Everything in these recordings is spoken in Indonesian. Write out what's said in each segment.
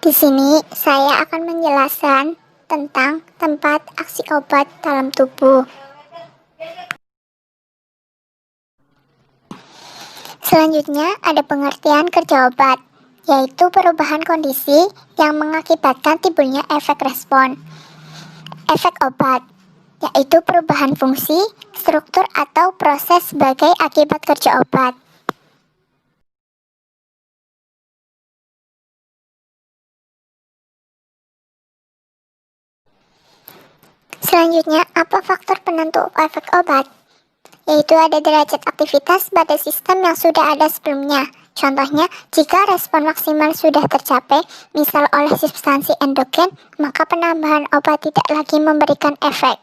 Di sini saya akan menjelaskan tentang tempat aksi obat dalam tubuh. Selanjutnya ada pengertian kerja obat, yaitu perubahan kondisi yang mengakibatkan timbulnya efek respon. Efek obat, yaitu perubahan fungsi, struktur atau proses sebagai akibat kerja obat. Selanjutnya, apa faktor penentu efek obat? Yaitu ada derajat aktivitas pada sistem yang sudah ada sebelumnya. Contohnya, jika respon maksimal sudah tercapai, misal oleh substansi endogen, maka penambahan obat tidak lagi memberikan efek.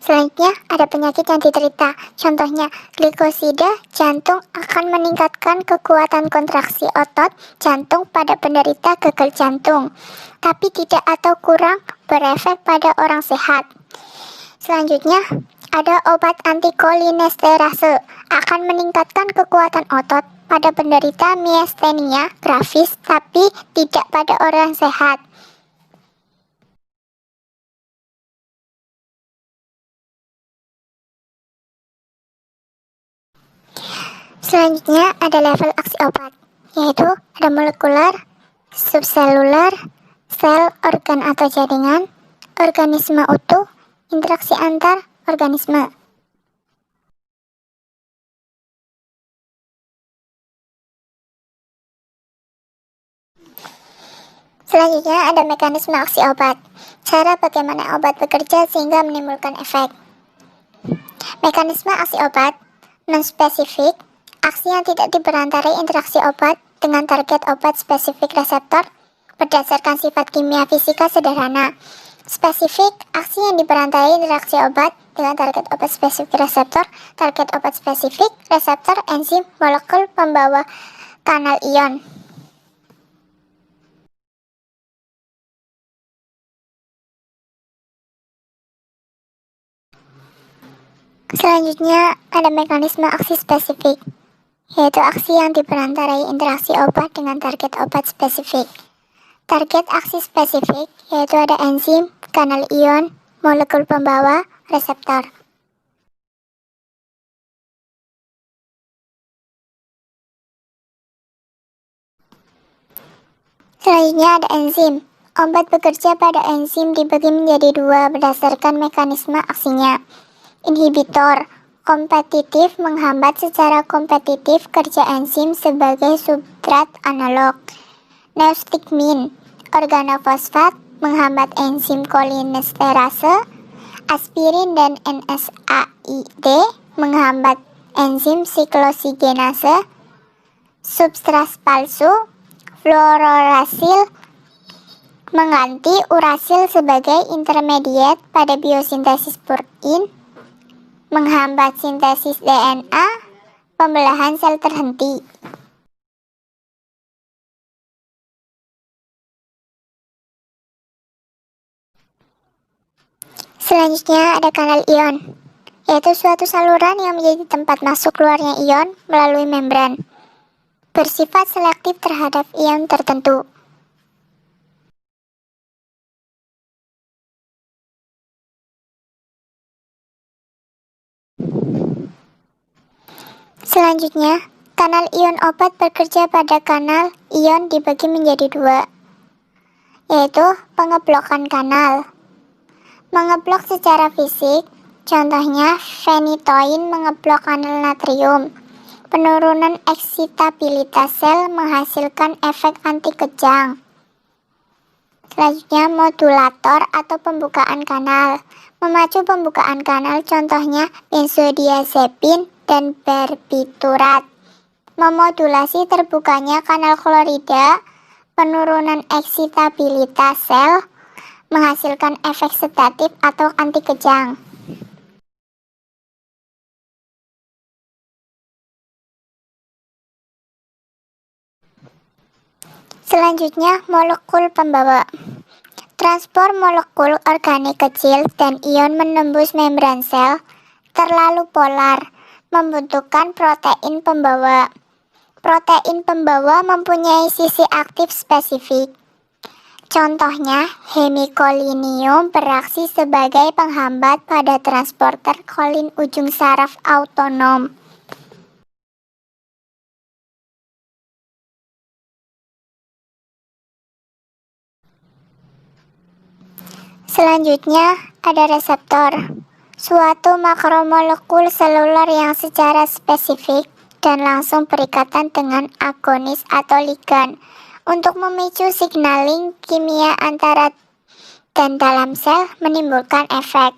Selanjutnya, ada penyakit yang diderita. Contohnya, glikosida jantung akan meningkatkan kekuatan kontraksi otot jantung pada penderita gagal jantung, tapi tidak atau kurang berefek pada orang sehat. Selanjutnya, ada obat antikolinesterase akan meningkatkan kekuatan otot pada penderita miastenia gravis, tapi tidak pada orang sehat. Selanjutnya ada level aksi obat, yaitu ada molekuler, subseluler, sel, organ atau jaringan, organisme utuh, interaksi antar organisme. Selanjutnya ada mekanisme aksi obat, cara bagaimana obat bekerja sehingga menimbulkan efek. Mekanisme aksi obat non-spesifik, aksi yang tidak diperantarai interaksi obat dengan target obat spesifik reseptor berdasarkan sifat kimia fisika sederhana. Spesifik, aksi yang diperantarai interaksi obat dengan target obat spesifik reseptor, target obat spesifik, reseptor, enzim, molekul pembawa kanal ion. Selanjutnya ada mekanisme aksi spesifik, yaitu aksi yang diperantarai interaksi obat dengan target obat spesifik. Target aksi spesifik yaitu ada enzim, kanal ion, molekul pembawa, reseptor. Selanjutnya ada enzim. Obat bekerja pada enzim dibagi menjadi dua berdasarkan mekanisme aksinya. Inhibitor, kompetitif menghambat secara kompetitif kerja enzim sebagai substrat analog. Neostigmin, organofosfat, menghambat enzim kolinesterase. Aspirin dan NSAID, menghambat enzim siklosigenase. Substrat palsu, fluorourasil, mengganti urasil sebagai intermediat pada biosintesis purin, menghambat sintesis DNA, pembelahan sel terhenti. Selanjutnya ada kanal ion, yaitu suatu saluran yang menjadi tempat masuk keluarnya ion melalui membran, bersifat selektif terhadap ion tertentu. Selanjutnya, kanal ion obat bekerja pada kanal ion dibagi menjadi dua, yaitu pengeblokan kanal. Mengeblok secara fisik, contohnya phenytoin mengeblok kanal natrium. Penurunan eksitabilitas sel menghasilkan efek anti kejang. Selanjutnya, modulator atau pembukaan kanal. Memacu pembukaan kanal, contohnya benzodiazepin dan barbiturat. Memodulasi terbukanya kanal klorida, penurunan eksitabilitas sel, menghasilkan efek sedatif atau anti kejang. Selanjutnya, molekul pembawa. Transport molekul organik kecil dan ion menembus membran sel terlalu polar, membutuhkan protein pembawa. protein pembawa mempunyai sisi aktif spesifik. Contohnya, hemikolinium beraksi sebagai penghambat pada transporter kolin ujung saraf autonom. Selanjutnya, ada reseptor, suatu makromolekul seluler yang secara spesifik dan langsung berikatan dengan agonis atau ligan untuk memicu signaling kimia antara dan dalam sel menimbulkan efek.